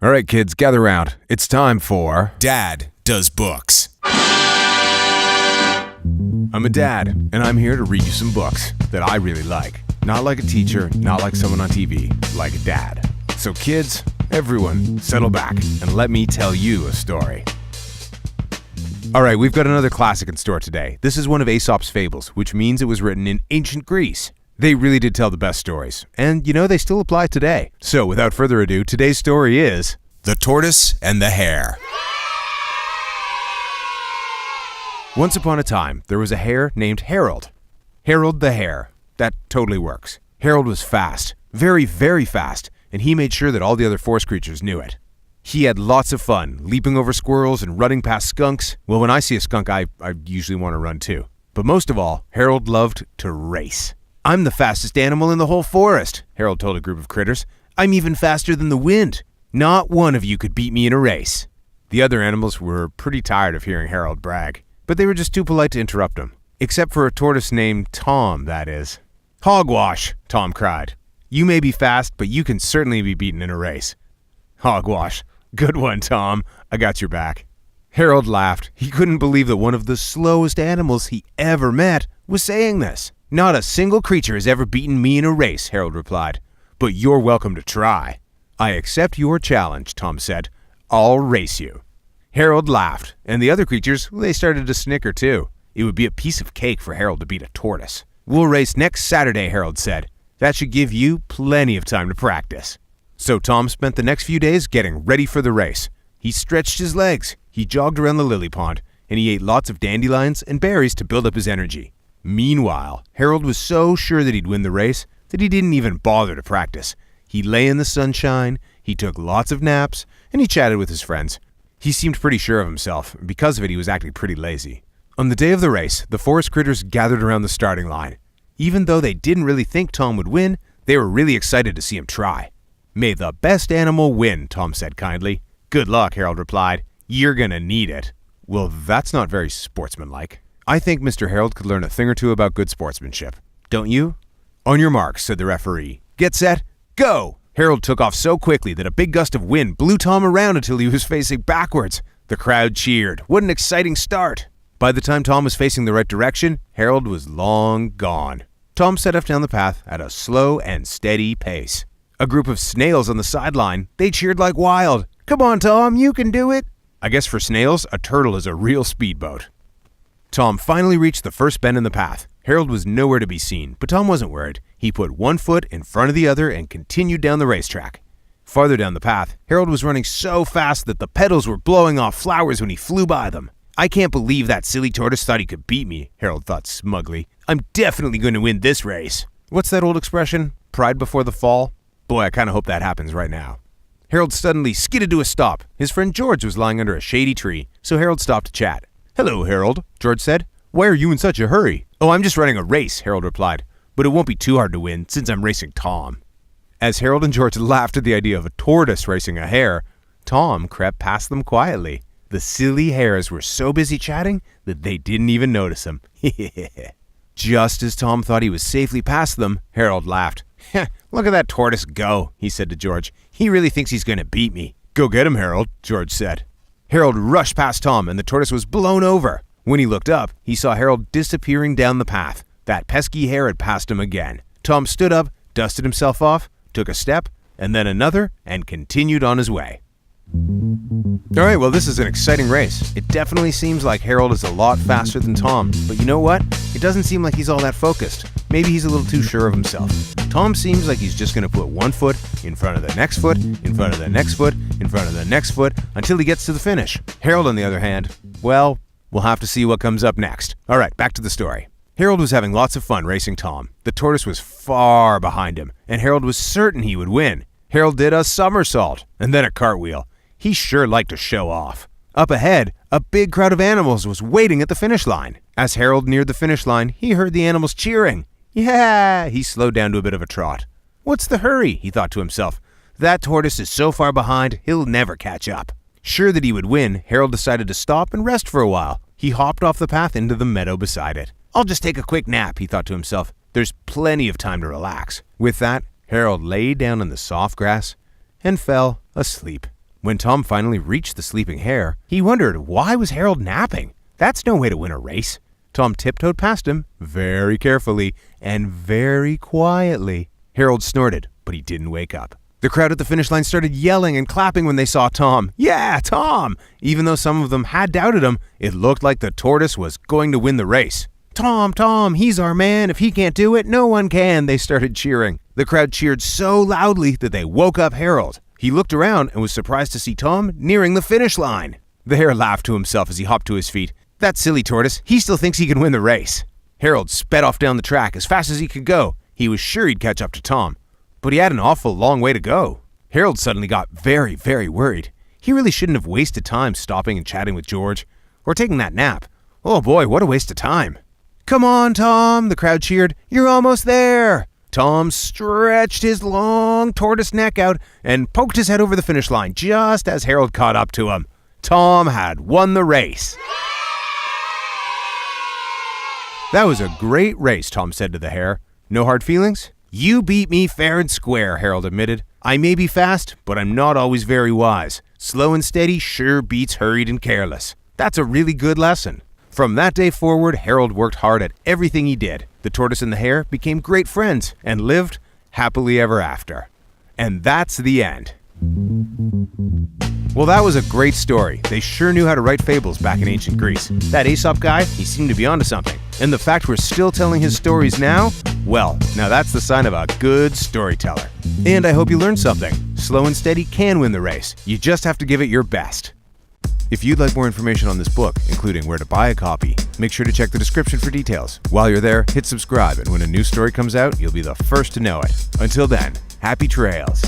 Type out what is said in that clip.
All right, kids, gather around. It's time for Dad Does Books. I'm a dad, and I'm here to read you some books that I really like. Not like a teacher, not like someone on TV, like a dad. So kids, everyone, settle back and let me tell you a story. All right, we've got another classic in store today. This is one of Aesop's fables, which means it was written in ancient Greece. They really did tell the best stories, and they still apply today. So without further ado, today's story is The Tortoise and the Hare. Once upon a time, there was a hare named Harold. Harold the Hare. That totally works. Harold was fast, very, very fast, and he made sure that all the other forest creatures knew it. He had lots of fun, leaping over squirrels and running past skunks. Well, when I see a skunk, I usually want to run too. But most of all, Harold loved to race. "I'm the fastest animal in the whole forest," Harold told a group of critters. "I'm even faster than the wind. Not one of you could beat me in a race." The other animals were pretty tired of hearing Harold brag, but they were just too polite to interrupt him. Except for a tortoise named Tom, that is. "Hogwash," Tom cried. "You may be fast, but you can certainly be beaten in a race." "Hogwash. Good one, Tom. I got your back." Harold laughed. He couldn't believe that one of the slowest animals he ever met was saying this. "Not a single creature has ever beaten me in a race," Harold replied. "But you're welcome to try." "I accept your challenge," Tom said. "I'll race you." Harold laughed, and the other creatures, they started to snicker too. It would be a piece of cake for Harold to beat a tortoise. "We'll race next Saturday," Harold said. "That should give you plenty of time to practice." So Tom spent the next few days getting ready for the race. He stretched his legs, he jogged around the lily pond, and he ate lots of dandelions and berries to build up his energy. Meanwhile, Harold was so sure that he'd win the race that he didn't even bother to practice. He lay in the sunshine, he took lots of naps, and he chatted with his friends. He seemed pretty sure of himself, and because of it he was acting pretty lazy. On the day of the race, the forest critters gathered around the starting line. Even though they didn't really think Tom would win, they were really excited to see him try. "May the best animal win," Tom said kindly. "Good luck," Harold replied. "You're gonna need it." Well, that's not very sportsmanlike. I think Mr. Harold could learn a thing or two about good sportsmanship. Don't you? "On your marks," said the referee. "Get set, go!" Harold took off so quickly that a big gust of wind blew Tom around until he was facing backwards. The crowd cheered. What an exciting start! By the time Tom was facing the right direction, Harold was long gone. Tom set off down the path at a slow and steady pace. A group of snails on the sideline, they cheered like wild. "Come on, Tom, you can do it!" I guess for snails, a turtle is a real speedboat. Tom finally reached the first bend in the path. Harold was nowhere to be seen, but Tom wasn't worried. He put one foot in front of the other and continued down the racetrack. Farther down the path, Harold was running so fast that the petals were blowing off flowers when he flew by them. "I can't believe that silly tortoise thought he could beat me," Harold thought smugly. "I'm definitely going to win this race." What's that old expression? Pride before the fall? Boy, I kind of hope that happens right now. Harold suddenly skidded to a stop. His friend George was lying under a shady tree, so Harold stopped to chat. "Hello, Harold," George said. "Why are you in such a hurry?" "Oh, I'm just running a race," Harold replied. "But it won't be too hard to win, since I'm racing Tom." As Harold and George laughed at the idea of a tortoise racing a hare, Tom crept past them quietly. The silly hares were so busy chatting that they didn't even notice him. Just as Tom thought he was safely past them, Harold laughed. "Look at that tortoise go," he said to George. "He really thinks he's going to beat me." "Go get him, Harold," George said. Harold rushed past Tom, and the tortoise was blown over. When he looked up, he saw Harold disappearing down the path. That pesky hare had passed him again. Tom stood up, dusted himself off, took a step, and then another, and continued on his way. All right, well, this is an exciting race. It definitely seems like Harold is a lot faster than Tom, but you know what? It doesn't seem like he's all that focused. Maybe he's a little too sure of himself. Tom seems like he's just going to put one foot in front of the next foot, in front of the next foot, in front of the next foot, until he gets to the finish. Harold, on the other hand, well, we'll have to see what comes up next. All right, back to the story. Harold was having lots of fun racing Tom. The tortoise was far behind him, and Harold was certain he would win. Harold did a somersault, and then a cartwheel. He sure liked to show off. Up ahead, a big crowd of animals was waiting at the finish line. As Harold neared the finish line, he heard the animals cheering. "Yeah!" He slowed down to a bit of a trot. "What's the hurry?" he thought to himself. "That tortoise is so far behind, he'll never catch up." Sure that he would win, Harold decided to stop and rest for a while. He hopped off the path into the meadow beside it. "I'll just take a quick nap," he thought to himself. "There's plenty of time to relax." With that, Harold lay down in the soft grass and fell asleep. When Tom finally reached the sleeping hare, he wondered why was Harold napping? That's no way to win a race. Tom tiptoed past him, very carefully and very quietly. Harold snorted, but he didn't wake up. The crowd at the finish line started yelling and clapping when they saw Tom. Yeah, Tom! Even though some of them had doubted him, it looked like the tortoise was going to win the race. Tom, Tom, he's our man. If he can't do it, no one can, they started cheering. The crowd cheered so loudly that they woke up Harold. He looked around and was surprised to see Tom nearing the finish line. The hare laughed to himself as he hopped to his feet. That silly tortoise, he still thinks he can win the race. Harold sped off down the track as fast as he could go. He was sure he'd catch up to Tom. But he had an awful long way to go. Harold suddenly got very, very worried. He really shouldn't have wasted time stopping and chatting with George, or taking that nap. Oh boy, what a waste of time. Come on, Tom, the crowd cheered. You're almost there. Tom stretched his long tortoise neck out and poked his head over the finish line just as Harold caught up to him. Tom had won the race. That was a great race, Tom said to the hare. No hard feelings? You beat me fair and square, Harold admitted. I may be fast, but I'm not always very wise. Slow and steady sure beats hurried and careless. That's a really good lesson. From that day forward, Harold worked hard at everything he did. The tortoise and the hare became great friends and lived happily ever after. And that's the end. Well, that was a great story. They sure knew how to write fables back in ancient Greece. That Aesop guy, he seemed to be onto something. And the fact we're still telling his stories now, well, now that's the sign of a good storyteller. And I hope you learned something. Slow and steady can win the race. You just have to give it your best. If you'd like more information on this book, including where to buy a copy, make sure to check the description for details. While you're there, hit subscribe, and when a new story comes out, you'll be the first to know it. Until then, happy trails.